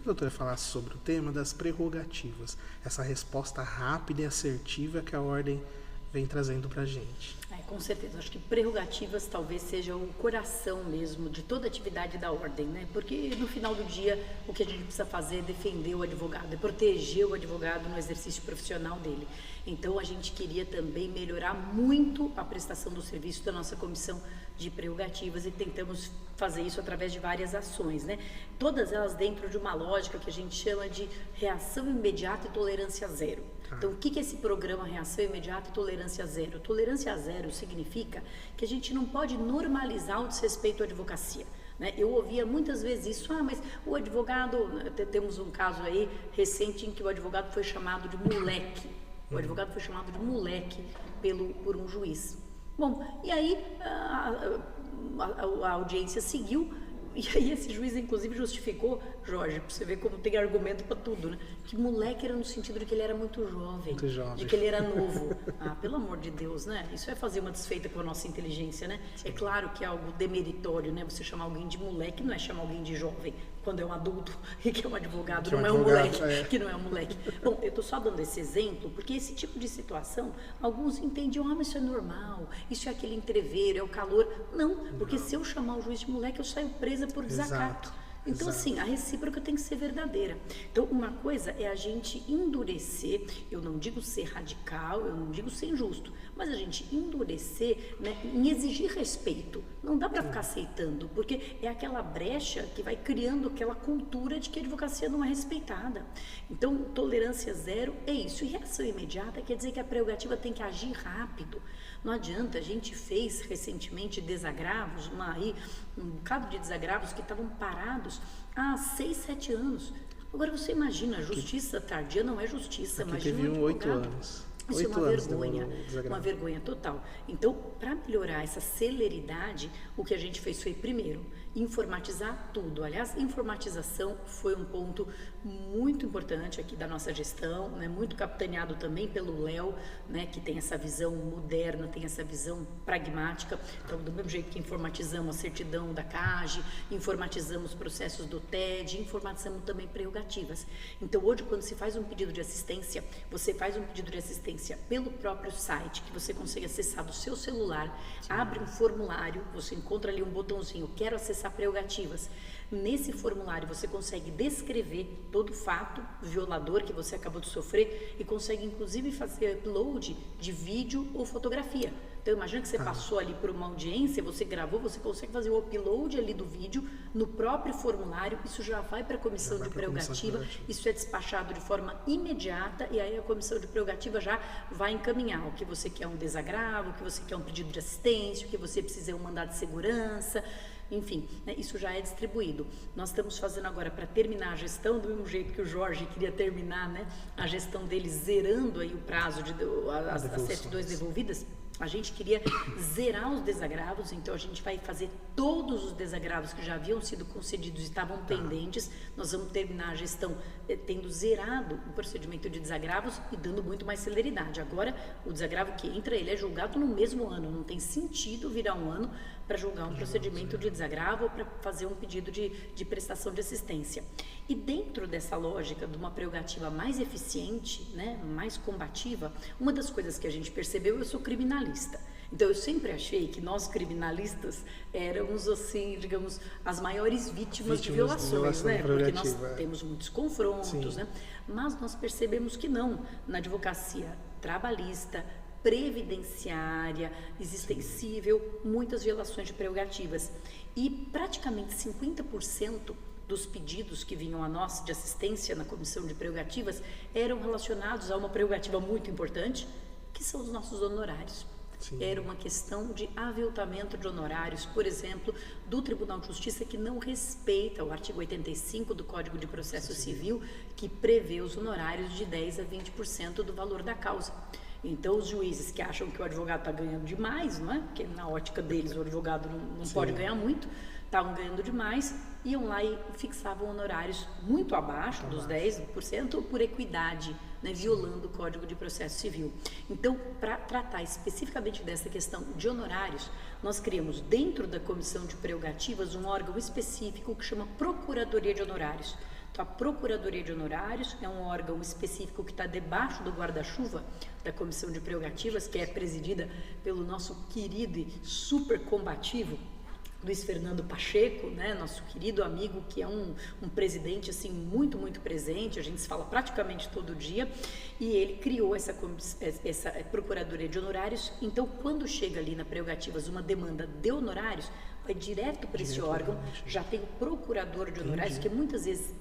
queria que a doutora falasse sobre o tema das prerrogativas, essa resposta rápida e assertiva que a ordem vem trazendo para a gente. Com certeza, acho que prerrogativas talvez seja o coração mesmo de toda atividade da ordem, né? Porque no final do dia o que a gente precisa fazer é defender o advogado, é proteger o advogado no exercício profissional dele. Então a gente queria também melhorar muito a prestação do serviço da nossa comissão de prerrogativas e tentamos fazer isso através de várias ações, né? Todas elas dentro de uma lógica que a gente chama de reação imediata e tolerância zero. Então, o que é esse programa Reação Imediata e Tolerância Zero? Tolerância zero significa que a gente não pode normalizar o desrespeito à advocacia, né? Eu ouvia muitas vezes isso, mas o advogado, temos um caso aí recente em que o advogado foi chamado de moleque. O advogado foi chamado de moleque por um juiz. Bom, e aí a audiência seguiu. E aí esse juiz, inclusive, justificou, Jorge, pra você ver como tem argumento para tudo, né? Que moleque era no sentido de que ele era muito jovem, de que ele era novo. Pelo amor de Deus, né? Isso é fazer uma desfeita com a nossa inteligência, né? Sim. É claro que é algo demeritório, né? Você chamar alguém de moleque não é chamar alguém de jovem, quando é um adulto e que é um advogado, não é um moleque, que não é um moleque. Bom, eu tô só dando esse exemplo, porque esse tipo de situação, alguns entendiam, mas isso é normal, isso é aquele entreveiro, é o calor. Não, porque se eu chamar o juiz de moleque, eu saio presa por desacato. Então, assim, a recíproca tem que ser verdadeira. Então, uma coisa é a gente endurecer, eu não digo ser radical, eu não digo ser injusto, mas a gente endurecer, né, em exigir respeito. Não dá para ficar aceitando, porque é aquela brecha que vai criando aquela cultura de que a advocacia não é respeitada. Então, tolerância zero é isso. E reação imediata quer dizer que a prerrogativa tem que agir rápido. Não adianta, a gente fez recentemente desagravos, um bocado de desagravos que estavam parados há 6, 7 anos. Agora você imagina, a justiça tardia não é justiça, imagina teve 8 anos. Isso é uma vergonha total. Então, para melhorar essa celeridade, o que a gente fez foi, primeiro, informatizar tudo. Aliás, informatização foi um ponto muito importante aqui da nossa gestão, né? Muito capitaneado também pelo Léo, né? Que tem essa visão moderna, tem essa visão pragmática. Então, do mesmo jeito que informatizamos a certidão da CAGE, informatizamos processos do TED, informatizamos também prerrogativas. Então, hoje, quando se faz um pedido de assistência, você faz um pedido de assistência pelo próprio site, que você consegue acessar do seu celular. Sim. Abre um formulário, você encontra ali um botãozinho, quero acessar prerrogativas. Nesse formulário você consegue descrever todo o fato violador que você acabou de sofrer e consegue inclusive fazer upload de vídeo ou fotografia. Então imagina que você passou ali por uma audiência, você gravou, você consegue fazer o upload ali do vídeo no próprio formulário, isso já vai para a comissão de prerrogativa, isso é despachado de forma imediata e aí a comissão de prerrogativa já vai encaminhar o que você quer um desagravo, o que você quer um pedido de assistência, o que você precisa é um mandado de segurança. Enfim, né, isso já é distribuído. Nós estamos fazendo agora para terminar a gestão, do mesmo jeito que o Jorge queria terminar, né, a gestão dele zerando aí o prazo de as certidões devolvidas. A gente queria zerar os desagravos, então a gente vai fazer todos os desagravos que já haviam sido concedidos e estavam pendentes. Nós vamos terminar a gestão tendo zerado o procedimento de desagravos e dando muito mais celeridade. Agora, o desagravo que entra, ele é julgado no mesmo ano, não tem sentido virar um ano para julgar um procedimento de desagravo ou para fazer um pedido de prestação de assistência. E dentro dessa lógica de uma prerrogativa mais eficiente, né, mais combativa, uma das coisas que a gente percebeu, eu sou criminalista. Então eu sempre achei que nós criminalistas éramos assim, digamos, as maiores vítimas de violações, né? Porque nós temos muitos confrontos, né? Mas nós percebemos que não. Na advocacia trabalhista, previdenciária, existencível, muitas violações de prerrogativas. E praticamente 50% dos pedidos que vinham a nós de assistência na comissão de prerrogativas eram relacionados a uma prerrogativa muito importante, que são os nossos honorários. Sim. Era uma questão de aviltamento de honorários, por exemplo, do Tribunal de Justiça, que não respeita o artigo 85 do Código de Processo Civil, que prevê os honorários de 10% a 20% do valor da causa. Então, os juízes que acham que o advogado está ganhando demais, não é? Porque na ótica deles o advogado não pode ganhar muito, estavam ganhando demais, iam lá e fixavam honorários muito abaixo dos 10% por equidade, né, violando o Código de Processo Civil. Então, para tratar especificamente dessa questão de honorários, nós criamos dentro da Comissão de Prerrogativas um órgão específico que chama Procuradoria de Honorários. Então, a Procuradoria de Honorários é um órgão específico que está debaixo do guarda-chuva da Comissão de Prerrogativas, que é presidida pelo nosso querido e super combativo Luiz Fernando Pacheco, né, nosso querido amigo, que é um presidente assim muito, muito presente, a gente se fala praticamente todo dia, e ele criou essa Procuradoria de Honorários. Então, quando chega ali na Prerrogativas uma demanda de honorários, vai direto para esse órgão, já tem o procurador de honorários, que muitas vezes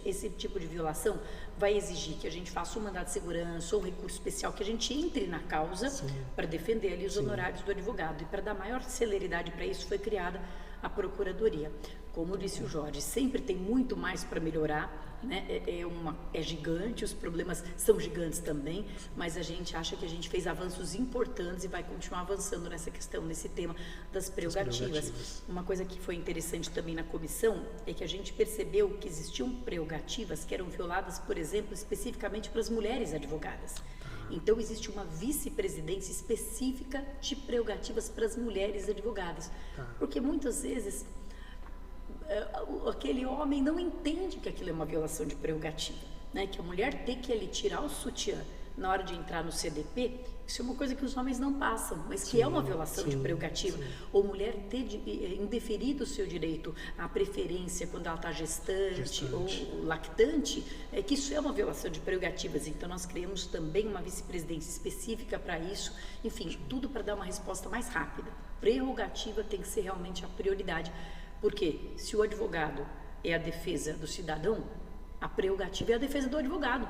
esse tipo de violação vai exigir que a gente faça um mandado de segurança ou um recurso especial, que a gente entre na causa para defender ali os honorários do advogado. E para dar maior celeridade para isso, foi criada a Procuradoria. Como disse o Jorge, sempre tem muito mais para melhorar, né? É gigante, os problemas são gigantes também, mas a gente acha que a gente fez avanços importantes e vai continuar avançando nessa questão, nesse tema das prerrogativas. Uma coisa que foi interessante também na comissão é que a gente percebeu que existiam prerrogativas que eram violadas, por exemplo, especificamente para as mulheres advogadas. Então, existe uma vice-presidência específica de prerrogativas para as mulheres advogadas, porque muitas vezes aquele homem não entende que aquilo é uma violação de prerrogativa, né? Que a mulher tem que ali tirar o sutiã na hora de entrar no CDP, isso é uma coisa que os homens não passam, mas que é uma violação de prerrogativa. Ou mulher ter indeferido o seu direito à preferência quando ela está gestante ou lactante, que isso é uma violação de prerrogativas. Então, nós criamos também uma vice-presidência específica para isso. Enfim, tudo para dar uma resposta mais rápida. Prerrogativa tem que ser realmente a prioridade. Porque se o advogado é a defesa do cidadão, a prerrogativa é a defesa do advogado.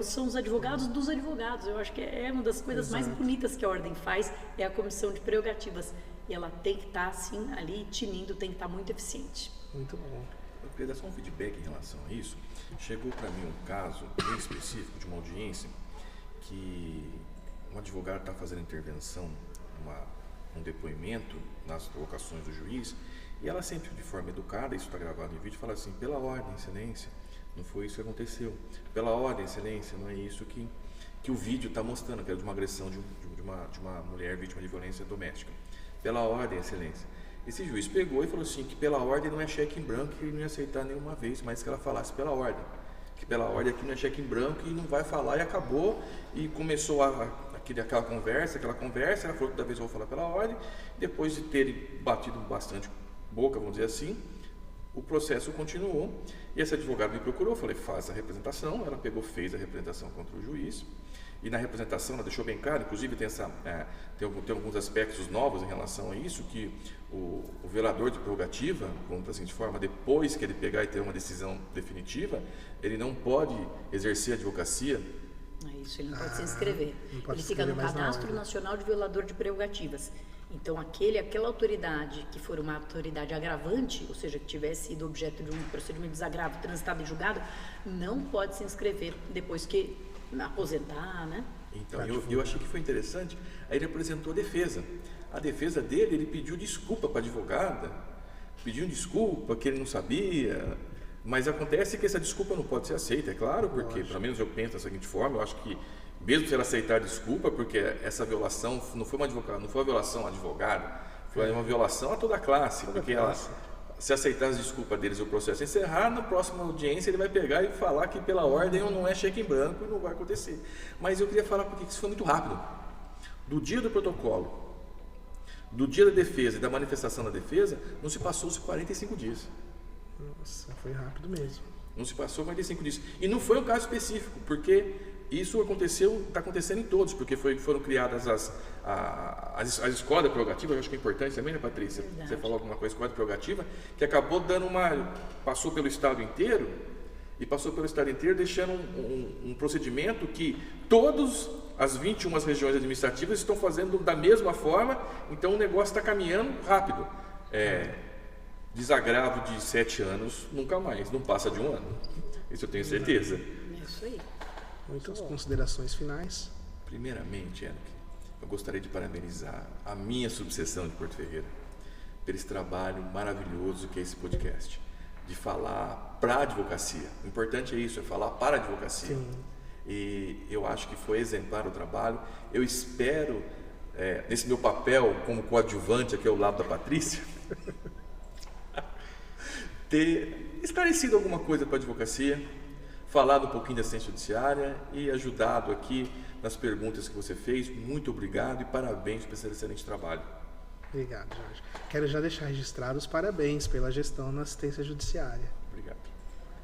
São os advogados dos advogados. Eu acho que é uma das coisas mais bonitas que a Ordem faz, é a comissão de prerrogativas. E ela tem que estar assim, ali, tinindo, tem que estar muito eficiente. Muito bom. Eu queria dar só um feedback em relação a isso. Chegou para mim um caso bem específico de uma audiência que um advogado está fazendo intervenção, um depoimento nas colocações do juiz, e ela sempre, de forma educada, isso está gravado em vídeo, fala assim: pela ordem, excelência, não foi isso que aconteceu. Pela ordem, excelência, não é isso que o vídeo está mostrando, que era de uma agressão de uma mulher vítima de violência doméstica. Pela ordem, excelência. Esse juiz pegou e falou assim, que pela ordem não é cheque em branco, e ele não ia aceitar nenhuma vez, mas que ela falasse pela ordem. Que pela ordem aqui não é cheque em branco, e não vai falar, e acabou, e começou aquela conversa, ela falou que da vez eu vou falar pela ordem, depois de terem batido bastante boca, vamos dizer assim, o processo continuou, e essa advogada me procurou, eu falei, faça a representação, ela pegou, fez a representação contra o juiz, e na representação ela deixou bem claro, inclusive tem alguns aspectos novos em relação a isso, que o velador de prerrogativa, vamos dizer assim de forma, depois que ele pegar e ter uma decisão definitiva, ele não pode exercer a advocacia. É isso, ele não pode se inscrever. Ele fica no Cadastro Nacional de Velador de Prerrogativas. Então, aquela autoridade que for uma autoridade agravante, ou seja, que tivesse sido objeto de um procedimento de desagravo transitado em julgado, não pode se inscrever depois que aposentar, né? Então, eu achei que foi interessante. Aí ele apresentou a defesa. A defesa dele, ele pediu desculpa para a advogada, pediu desculpa que ele não sabia, mas acontece que essa desculpa não pode ser aceita, é claro, porque, pelo menos eu penso da seguinte forma, eu acho que mesmo se ela aceitar a desculpa, porque essa violação não foi uma violação advogada, foi uma violação a toda a classe, porque ela, se aceitar as desculpas deles e o processo encerrar, na próxima audiência ele vai pegar e falar que pela ordem não é cheque em branco e não vai acontecer. Mas eu queria falar porque isso foi muito rápido. Do dia do protocolo, do dia da defesa e da manifestação da defesa, não se passou-se 45 dias. Nossa, foi rápido mesmo. Não se passou 45 dias. E não foi um caso específico, porque isso está acontecendo em todos, porque foram criadas as escolas de prerrogativa, eu acho que é importante também, né, Patrícia? Verdade. Você falou alguma coisa, escola de prerrogativa, que acabou passou pelo Estado inteiro, deixando um procedimento que todas as 21 regiões administrativas estão fazendo da mesma forma, então o negócio está caminhando rápido. Desagravo de 7 anos, nunca mais, não passa de 1 ano. Isso eu tenho certeza. É isso aí. Muitas considerações finais. Primeiramente, Eric, eu gostaria de parabenizar a minha subseção de Porto Ferreira por esse trabalho maravilhoso que é esse podcast, de falar para a advocacia. O importante é isso, é falar para a advocacia. Sim. E eu acho que foi exemplar o trabalho. Eu espero, nesse meu papel como coadjuvante aqui ao lado da Patrícia, ter esclarecido alguma coisa para a advocacia, falado um pouquinho da assistência judiciária e ajudado aqui nas perguntas que você fez. Muito obrigado e parabéns por esse excelente trabalho. Obrigado, Jorge. Quero já deixar registrados os parabéns pela gestão na assistência judiciária. Obrigado.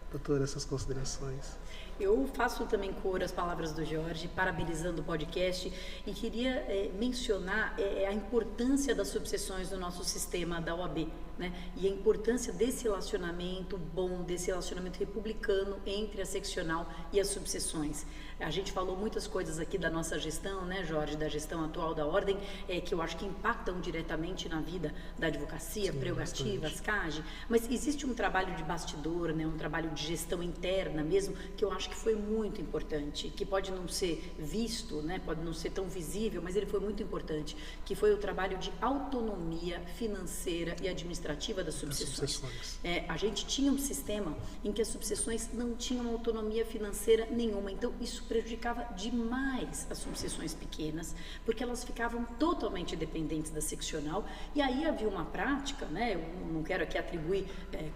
Doutora, essas considerações. Eu faço também cor às palavras do Jorge, parabenizando o podcast, e queria mencionar a importância das subseções no nosso sistema da OAB, né? E a importância desse relacionamento bom, desse relacionamento republicano entre a seccional e as subseções. A gente falou muitas coisas aqui da nossa gestão, né, Jorge, da gestão atual da Ordem, que eu acho que impactam diretamente na vida da advocacia, sim, prerrogativas, CAGE, mas existe um trabalho de bastidor, né, um trabalho de gestão interna mesmo, que eu acho que foi muito importante, que pode não ser visto, né, pode não ser tão visível, mas ele foi muito importante, que foi o trabalho de autonomia financeira e administrativa das subseções. A gente tinha um sistema em que as subseções não tinham autonomia financeira nenhuma, então isso prejudicava demais as subseções pequenas, porque elas ficavam totalmente dependentes da seccional, e aí havia uma prática, né, eu não quero aqui atribuir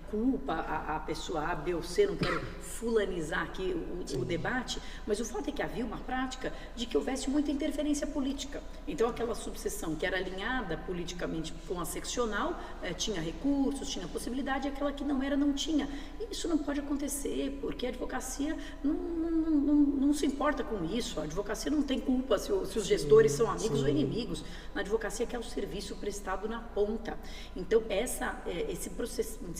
culpa à pessoa A, B ou C, não quero fulanizar aqui o debate, mas o fato é que havia uma prática de que houvesse muita interferência política. Então aquela subseção que era alinhada politicamente com a seccional tinha recursos, tinha possibilidade, e aquela que não era, não tinha. E isso não pode acontecer, porque a advocacia não se importa com isso. A advocacia não tem culpa se os gestores são amigos ou inimigos. Na advocacia que é o serviço prestado na ponta. Então esse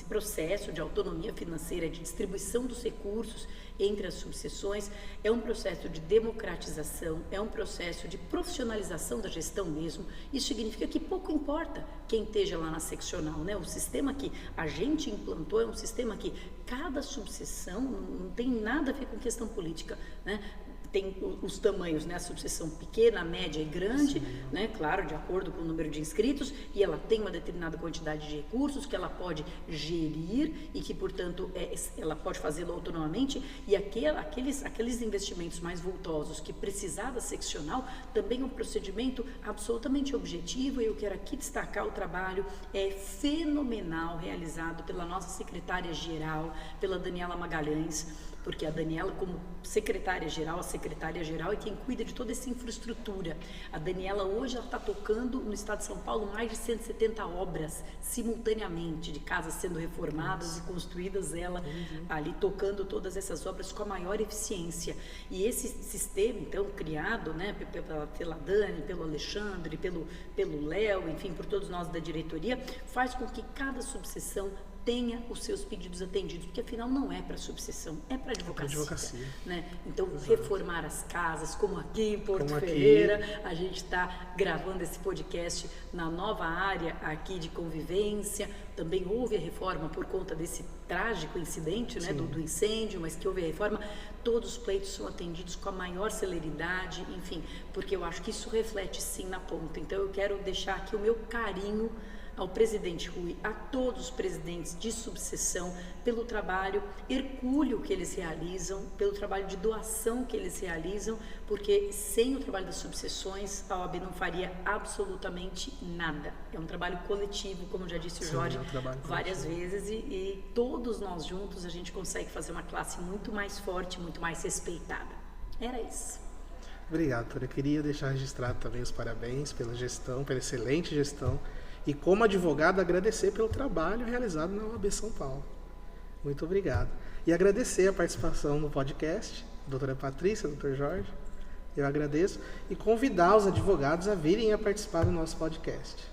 processo de autonomia financeira, de distribuição dos recursos entre as subseções, é um processo de democratização, é um processo de profissionalização da gestão mesmo. Isso significa que pouco importa quem esteja lá na seccional, né? O sistema que a gente implantou é um sistema que cada subseção não tem nada a ver com questão política, né? Tem os tamanhos, né? A subseção pequena, média e grande, né? Claro, de acordo com o número de inscritos, e ela tem uma determinada quantidade de recursos que ela pode gerir e que, portanto, ela pode fazê-lo autonomamente, e aqueles investimentos mais vultosos que precisar da seccional, também é um procedimento absolutamente objetivo, e eu quero aqui destacar o trabalho fenomenal realizado pela nossa secretária-geral, pela Daniela Magalhães, porque a Daniela, como secretária-geral, a secretária-geral é quem cuida de toda essa infraestrutura. A Daniela hoje está tocando no estado de São Paulo mais de 170 obras simultaneamente, de casas sendo reformadas e construídas, ela ali tocando todas essas obras com a maior eficiência. E esse sistema, então, criado, né, pela Dani, pelo Alexandre, pelo Léo, enfim, por todos nós da diretoria, faz com que cada subseção tenha os seus pedidos atendidos, porque afinal não é para subseção, é para advocacia, né? Então, reformar as casas, como aqui em Porto Ferreira, a gente está gravando esse podcast na nova área aqui de convivência. Também houve a reforma por conta desse trágico incidente, né, do incêndio, mas que houve a reforma. Todos os pleitos são atendidos com a maior celeridade, enfim, porque eu acho que isso reflete sim na ponta. Então, eu quero deixar aqui o meu carinho ao presidente Rui, a todos os presidentes de subseção, pelo trabalho hercúleo que eles realizam, pelo trabalho de doação que eles realizam, porque sem o trabalho das subseções, a OAB não faria absolutamente nada. É um trabalho coletivo, como já disse o Jorge várias vezes, e todos nós juntos a gente consegue fazer uma classe muito mais forte, muito mais respeitada. Era isso. Obrigado, doutora. Eu queria deixar registrado também os parabéns pela gestão, pela excelente gestão, e como advogado agradecer pelo trabalho realizado na OAB São Paulo. Muito obrigado. E agradecer a participação no podcast, doutora Patrícia, doutor Jorge, eu agradeço, e convidar os advogados a virem a participar do nosso podcast.